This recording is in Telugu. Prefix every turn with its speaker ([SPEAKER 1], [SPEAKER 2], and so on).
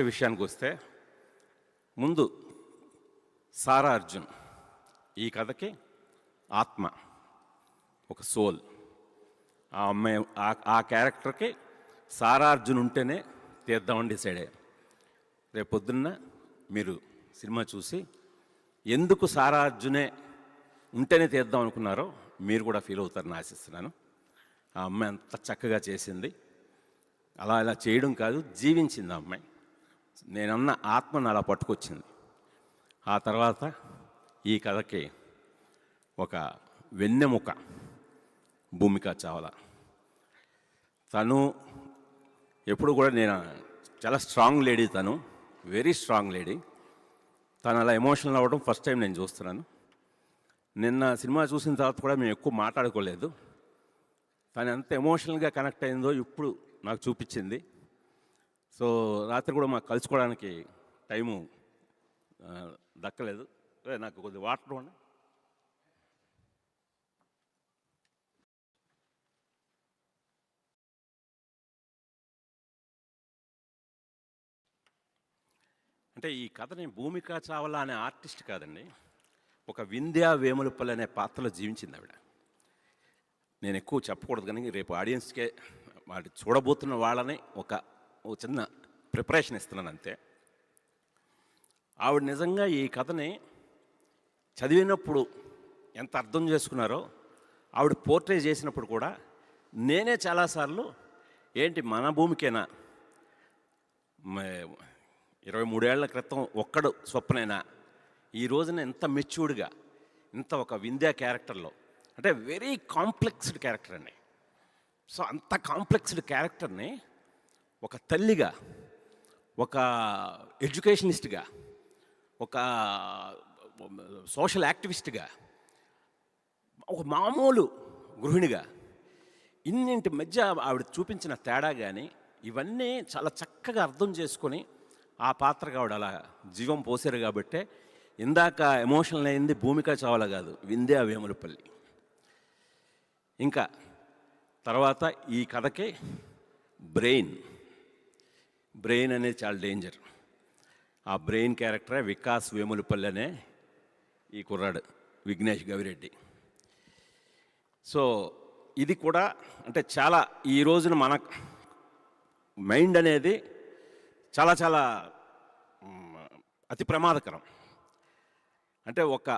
[SPEAKER 1] విషయానికి వస్తే ముందు సారా అర్జున్ ఈ కథకి ఆత్మ, ఒక సోల్. ఆ అమ్మాయి ఆ క్యారెక్టర్కి సారా అర్జున్ ఉంటేనే తీద్దామని డిసైడ్ అయ్యాం. రేపు పొద్దున్న మీరు సినిమా చూసి ఎందుకు సారా అర్జునే ఉంటేనే తీద్దాం అనుకున్నారో మీరు కూడా ఫీల్ అవుతారని ఆశిస్తున్నాను. ఆ అమ్మాయి అంత చక్కగా చేసింది. అలా ఇలా చేయడం కాదు, జీవించింది ఆ అమ్మాయి. నేనన్న ఆత్మను అలా పట్టుకొచ్చింది. ఆ తర్వాత ఈ కథకి ఒక వెన్నెముక భూమికా చావ్లా. తను ఎప్పుడు కూడా నేను చాలా స్ట్రాంగ్ లేడీ, తను వెరీ స్ట్రాంగ్ లేడీ. తను అలా ఎమోషనల్ అవ్వడం ఫస్ట్ టైం నేను చూస్తున్నాను. నిన్న సినిమా చూసిన తర్వాత కూడా మేము ఎక్కువ మాట్లాడుకోలేదు. తను ఎంత ఎమోషనల్గా కనెక్ట్ అయిందో ఇప్పుడు నాకు చూపించింది. సో రాత్రి కూడా మాకు కలుసుకోవడానికి టైము దక్కలేదు. నాకు కొద్దిగా వాటర్ ఉండి. అంటే ఈ కథని భూమికా చావ్లా అనే ఆర్టిస్ట్ కాదండి, ఒక వింధ్యా వేములపల్లి అనే పాత్రలో జీవించింది ఆవిడ. నేను ఎక్కువ చెప్పకూడదు, కానీ రేపు ఆడియన్స్కే వాటి చూడబోతున్న వాళ్ళని ఒక చిన్న ప్రిపరేషన్ ఇస్తున్నాను అంతే. ఆవిడ నిజంగా ఈ కథని చదివినప్పుడు ఎంత అర్థం చేసుకున్నారో, ఆవిడ పోర్ట్రే చేసినప్పుడు కూడా నేనే చాలాసార్లు ఏంటి మన భూమికేనా 23 ఏళ్ల క్రితం ఒక్కడు స్వప్నైనా ఈ రోజున ఎంత మెచ్యూర్డ్గా, ఇంత ఒక వింధ్యా క్యారెక్టర్లో, అంటే వెరీ కాంప్లెక్స్డ్ క్యారెక్టర్ అండి. సో అంత కాంప్లెక్స్డ్ క్యారెక్టర్ని ఒక తల్లిగా, ఒక ఎడ్యుకేషనిస్ట్గా, ఒక సోషల్ యాక్టివిస్ట్గా, ఒక మామూలు గృహిణిగా, ఇన్నింటి మధ్య ఆవిడ చూపించిన తేడా కానీ ఇవన్నీ చాలా చక్కగా అర్థం చేసుకొని ఆ పాత్రగా ఆవిడ అలా జీవం పోసారు. కాబట్టే ఇందాక ఎమోషనల్ అయింది భూమికా చావ్లా కాదు, వింధ్యా వేములపల్లి. ఇంకా తర్వాత ఈ కథకి బ్రెయిన్ అనేది చాలా డేంజర్. ఆ బ్రెయిన్ క్యారెక్టరే వికాస్ వేములపల్లి అనే ఈ కుర్రాడు విఘ్నేష్ గవిరెడ్డి. సో ఇది కూడా అంటే చాలా ఈ రోజున మన మైండ్ అనేది చాలా చాలా అతి ప్రమాదకరం. అంటే ఒక